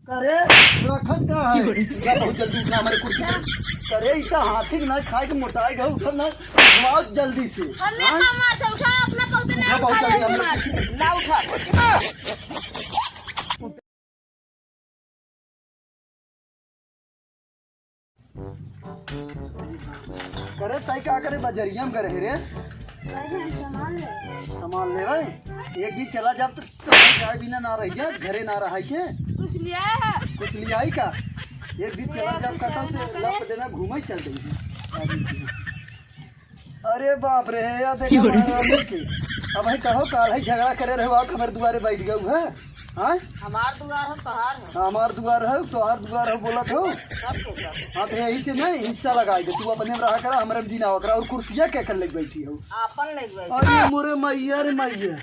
करे रखत का है बहुत जल्दी उठना हमारे कुर्सी पर। करे इतना हाथी ना खाए के मोटाई गए उठन ना बहुत जल्दी से हमें कमा से उठा अपना पौधे ना बहुत जल्दी हम ना उठा करे ताई क्या करे बजरिया में करे रे सामान ले भाई एक दिन चला जब तो चाय बिना ना रह गया घरे ना रहा के कुछ लिया है कुछ लिया ही का एक दिन चला जब कटा से लप देना घूमे चल रही है। अरे बाप रे यार देखो के अब भाई कहो काल है झगड़ा करे रहे आप हमारे दुआरे बैठ गए है हाँ हमार दुआर है तोहार है हमार दुआर है तोहार दुआर है बोला तो हाँ तो यही से नहीं हिस्सा लगाई दे तू अपने में रहा करा हमारे में जीना करा और कुर्सियाँ क्या कर लग बैठी हो आपन ले गए अरे मोरे मैया रे मैया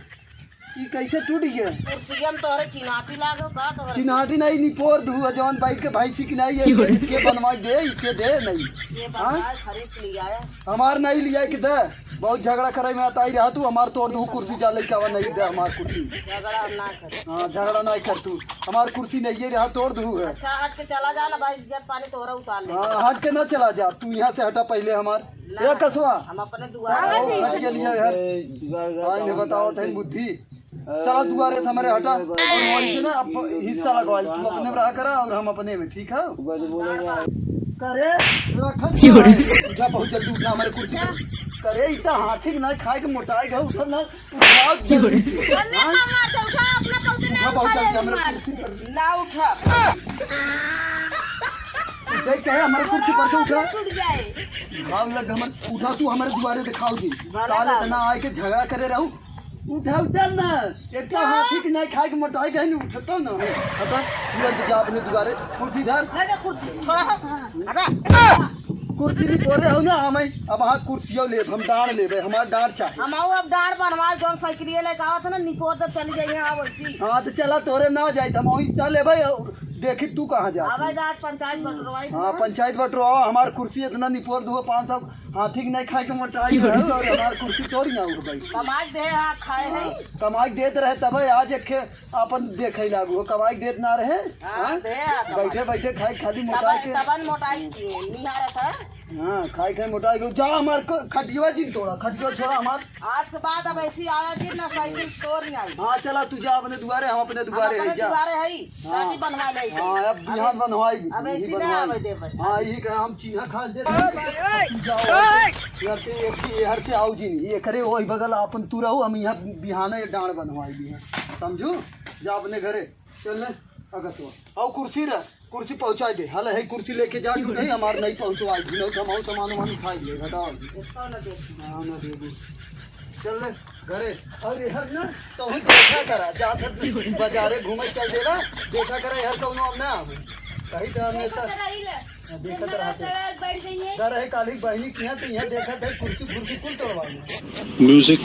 ये कैसे टूट गया कुर्सियम तोहरे चिनाटी लागो का तोहरे चिनाटी नहीं निपोर धु जवान बैठ के भैंसी की नहीं है के बनवा दे इसके दे नहीं ये बात खरीद लिया है हमार नहीं लिया कि दे बहुत झगड़ा करे में आता ही रहा तू हमार तोड़ दू कुर्सी जाले क्या नहीं दे हमार कुर्सी झगड़ा ना कर हाँ झगड़ा नहीं कर तू हमार कुर्सी नहीं है रहा तोड़ दू है अच्छा हट के चला जा ना भाई इज्जत पानी तोहरा उतार ले हाँ हट के ना चला जा तू यहाँ से हटा पहले हमार ये कसवा हम अपने दुआर हट के लिया यार ने बताओ थे बुद्धि चलो दुआरे से हमारे हटा और वहीं से ना हिस्सा लगवा तू अपने में रहा करा और हम अपने में ठीक है करे रखत तुझा बहुत जल्दी उठना हमारे कुर्सी पर करे इतना हाथी ना खाए के मोटाई गए उठन ना बहुत जल्दी से हमें कमा से उठा अपना पौधे तुझा बहुत जल्दी हमारे कुर्सी पर ना उठा देख के हमारे कुर्सी पर उठा टूट जाए भाव लग हमारे उठा तू हमारे दुआरे दिखाओ जी काले इतना आए के झगड़ा करे रहू उठाओ दल ना एक हाथी की नहीं खाए के मोटाई गए उठता ना हटा तुरंत जा अपने दुआरे कुर्सी धर कुर्सी थोड़ा हटा कुर्सी भी बोले हो ना हम अब हाँ कुर्सियों ले हम डांड ले हमारा डांड चाहिए हम अब डांड बनवा जोन साइकिल लेके आवत ना निपोर तक चली जाइए हां वैसी हाँ तो चला तोरे ना जाए हम वहीं चल ले भाई देखी तू कहाँ जा आवाज आज पंचायत बटरवाई हाँ पंचायत बटरो हमार कुर्सी इतना निपोर दो 500 हाथी की नहीं खाए के मोटाई है और हमार कुर्सी तोड़ी ना भाई कमाई दे हां खाए है कमाई देते रहे तब आज एक अपन देखे लागू कमाई देत ना रहे हां दे बैठे बैठे खाए खाली मोटाई के तबन मोटाई निहारत है हाँ खाए खाए मोटाई के जा हमार खटिया जी तोड़ा खटिया छोड़ा हमार आज के बाद अब ऐसी आया कि ना साइकिल तोड़ नहीं आई हाँ चला तू जा अपने दुआरे हम अपने दुआरे है जा दुआरे है शादी बनवा ले हाँ अब बिहान बनवाई अब ऐसी ना आवे दे भाई हाँ यही का हम चिन्हा खा दे हर से आओ जी ये करे वही बगल अपन तू रहो हम यहाँ बिहाना डांड बनवाई भी है समझू जा अपने घरे चल अगर तो आओ कुर्सी रह कुर्सी पहुँचा दे हल है कुर्सी लेके जा नहीं हमारे नहीं पहुँचवाई भी नहीं हम सामान वामान खाई ले घटाओ हाँ ना दे चल घरे और यार ना तो ही देखा करा जाते बाजारे घूमे चल देगा देखा करा यार कौनो अब ना आवे कहीं तो हमेशा देखते रहते डर है काली बहनी की तो यहाँ देखा थे कुर्सी कुल तोड़वा म्यूजिक